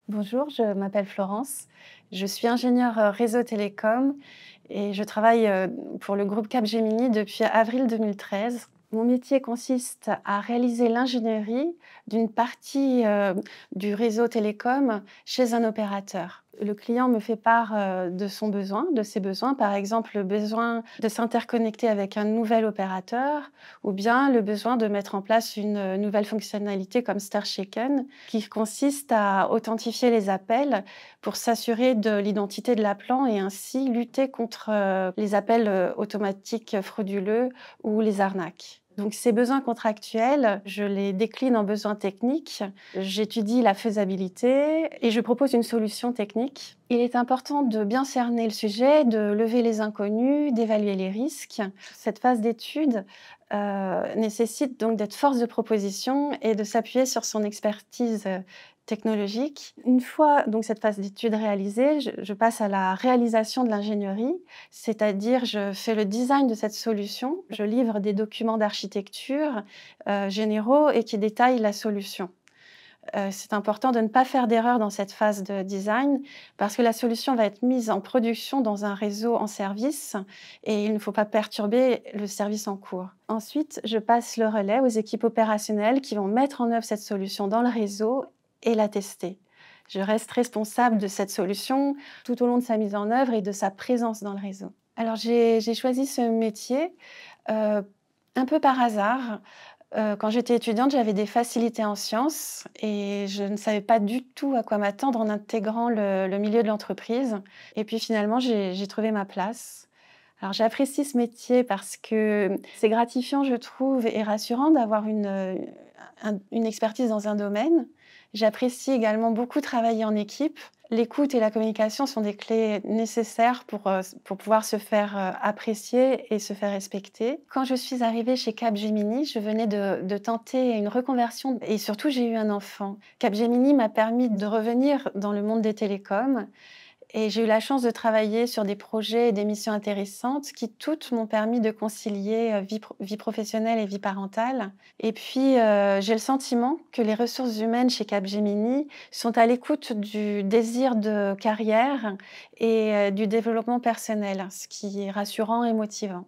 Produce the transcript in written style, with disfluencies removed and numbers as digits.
Bonjour, je m'appelle Florence. Je suis ingénieure réseau télécom et je travaille pour le groupe Capgemini depuis avril 2013. Mon métier consiste à réaliser l'ingénierie d'une partie du réseau télécom chez un opérateur. Le client me fait part de son besoin, de ses besoins, par exemple le besoin de s'interconnecter avec un nouvel opérateur ou bien le besoin de mettre en place une nouvelle fonctionnalité comme StarShaken qui consiste à authentifier les appels pour s'assurer de l'identité de l'appelant et ainsi lutter contre les appels automatiques frauduleux ou les arnaques. Donc ces besoins contractuels, je les décline en besoins techniques, j'étudie la faisabilité et je propose une solution technique. Il est important de bien cerner le sujet, de lever les inconnus, d'évaluer les risques. Cette phase d'étude nécessite donc d'être force de proposition et de s'appuyer sur son expertise technologique. Une fois donc cette phase d'étude réalisée, je passe à la réalisation de l'ingénierie, c'est-à-dire je fais le design de cette solution, je livre des documents d'architecture généraux et qui détaillent la solution. C'est important de ne pas faire d'erreur dans cette phase de design parce que la solution va être mise en production dans un réseau en service et il ne faut pas perturber le service en cours. Ensuite, je passe le relais aux équipes opérationnelles qui vont mettre en œuvre cette solution dans le réseau et la tester. Je reste responsable de cette solution tout au long de sa mise en œuvre et de sa présence dans le réseau. Alors j'ai choisi ce métier euh, un peu par hasard. Quand j'étais étudiante, j'avais des facilités en sciences et je ne savais pas du tout à quoi m'attendre en intégrant le milieu de l'entreprise. Et puis finalement, j'ai trouvé ma place. Alors j'apprécie ce métier parce que c'est gratifiant, je trouve, et rassurant d'avoir une expertise dans un domaine. J'apprécie également beaucoup travailler en équipe. L'écoute et la communication sont des clés nécessaires pour pouvoir se faire apprécier et se faire respecter. Quand je suis arrivée chez Capgemini, je venais de tenter une reconversion et surtout j'ai eu un enfant. Capgemini m'a permis de revenir dans le monde des télécoms et j'ai eu la chance de travailler sur des projets et des missions intéressantes qui toutes m'ont permis de concilier vie professionnelle et vie parentale. Et puis, j'ai le sentiment que les ressources humaines chez Capgemini sont à l'écoute du désir de carrière et du développement personnel, ce qui est rassurant et motivant.